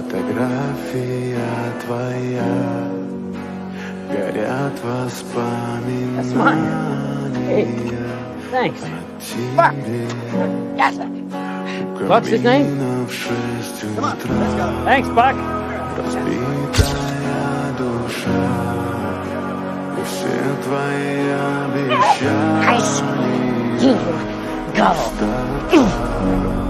Фотография твоя, горят That's mine. Hey, воспоминания thanks. о Buck. тебе. Yes, sir. У What's his name? камина в 6 Come on, утра let's go. Thanks, Buck. разбитая душа, и все твои I see обещания you go. пустота.